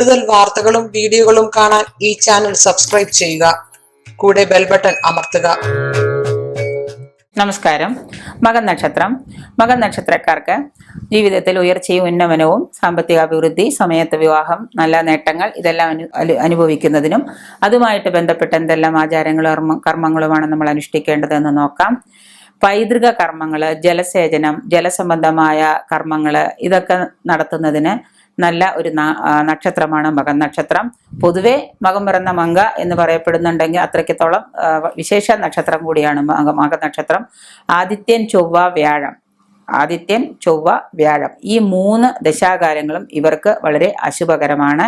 കൂടുതൽ വാർത്തകളും വീഡിയോകളും കാണാൻ ഈ ചാനൽ സബ്സ്ക്രൈബ് ചെയ്യുക. കൂടെ ബെൽ ബട്ടൺ അമർത്തുക. നമസ്കാരം. മകൻ നക്ഷത്രക്കാർക്ക് ജീവിതത്തിൽ ഉയർച്ചയും ഉന്നമനവും, സാമ്പത്തിക അഭിവൃദ്ധി, സമയത്ത് വിവാഹം, നല്ല നേട്ടങ്ങൾ ഇതെല്ലാം അനുഭവിക്കുന്നതിനും അതുമായിട്ട് ബന്ധപ്പെട്ട എന്തെല്ലാം ആചാരങ്ങളും കർമ്മങ്ങളുമാണ് നമ്മൾ അനുഷ്ഠിക്കേണ്ടതെന്ന് നോക്കാം. പൈതൃക കർമ്മങ്ങള്, ജലസേചനം, ജലസംബന്ധമായ കർമ്മങ്ങള് ഇതൊക്കെ നടത്തുന്നതിന് നല്ല ഒരു നക്ഷത്രമാണ് മകൻ നക്ഷത്രം. പൊതുവെ മകം പിറന്ന മങ്ക എന്ന് പറയപ്പെടുന്നുണ്ടെങ്കിൽ അത്രയ്ക്കത്തോളം വിശേഷ നക്ഷത്രം കൂടിയാണ് മകൻ നക്ഷത്രം. ആദിത്യൻ, ചൊവ്വ, വ്യാഴം ഈ 3 ദശാകാലങ്ങളും ഇവർക്ക് വളരെ അശുഭകരമാണ്.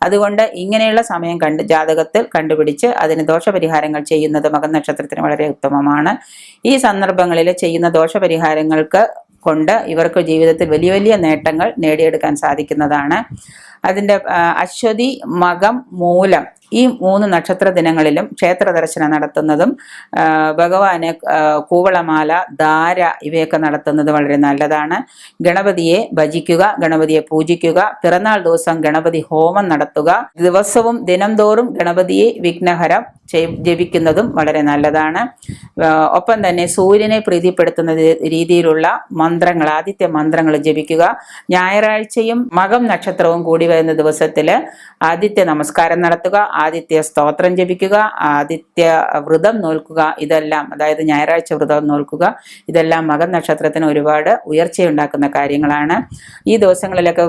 അതുകൊണ്ട് ഇങ്ങനെയുള്ള സമയം ജാതകത്തിൽ കണ്ടുപിടിച്ച് അതിന് ദോഷപരിഹാരങ്ങൾ ചെയ്യുന്നത് മകൻ നക്ഷത്രത്തിന് വളരെ ഉത്തമമാണ്. ഈ സന്ദർഭങ്ങളിൽ ചെയ്യുന്ന ദോഷപരിഹാരങ്ങൾക്ക് കൊണ്ട് ഇവർക്ക് ജീവിതത്തിൽ വലിയ വലിയ നേട്ടങ്ങൾ നേടിയെടുക്കാൻ സാധിക്കുന്നതാണ്. അതിൻ്റെ അശ്വതി, മകം, മൂലം ഈ 3 നക്ഷത്ര ദിനങ്ങളിലും ക്ഷേത്ര ദർശനം നടത്തുന്നതും ഭഗവാന് കൂവളമാല, ധാര ഇവയൊക്കെ നടത്തുന്നത് വളരെ നല്ലതാണ്. ഗണപതിയെ ഭജിക്കുക, ഗണപതിയെ പൂജിക്കുക, പിറന്നാൾ ദിവസം ഗണപതി ഹോമം നടത്തുക, ദിവസവും ദിനംതോറും ഗണപതിയെ വിഘ്നഹരം ജപിക്കുന്നതും വളരെ നല്ലതാണ്. ഒപ്പം തന്നെ സൂര്യനെ പ്രീതിപ്പെടുത്തുന്ന രീതിയിലുള്ള മന്ത്രങ്ങൾ, ആദിത്യ മന്ത്രങ്ങൾ ജപിക്കുക. ഞായറാഴ്ചയും മകം നക്ഷത്രവും കൂടി വരുന്ന ദിവസത്തില് ആദിത്യ നമസ്കാരം നടത്തുക, ആദിത്യ സ്തോത്രം ജപിക്കുക, ആദിത്യ വ്രതം നോൽക്കുക. ഇതെല്ലാം, അതായത് ഞായറാഴ്ച വ്രതം നോൽക്കുക, ഇതെല്ലാം മകൻ നക്ഷത്രത്തിന് ഒരുപാട് ഉയർച്ചയുണ്ടാക്കുന്ന കാര്യങ്ങളാണ്. ഈ ദിവസങ്ങളിലൊക്കെ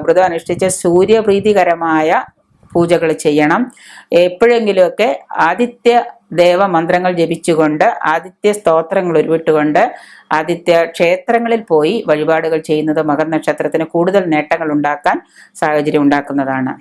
വ്രതം അനുഷ്ഠിച്ച് സൂര്യപ്രീതികരമായ പൂജകൾ ചെയ്യണം. എപ്പോഴെങ്കിലുമൊക്കെ ആദിത്യ ദേവ മന്ത്രങ്ങൾ ജപിച്ചുകൊണ്ട്, ആദിത്യ സ്തോത്രങ്ങൾ ഉരുവിട്ടുകൊണ്ട് ആദിത്യ ക്ഷേത്രങ്ങളിൽ പോയി വഴിപാടുകൾ ചെയ്യുന്നത് മകൻ നക്ഷത്രത്തിന് കൂടുതൽ നേട്ടങ്ങൾ ഉണ്ടാക്കാൻ സാഹചര്യം ഉണ്ടാക്കുന്നതാണ്.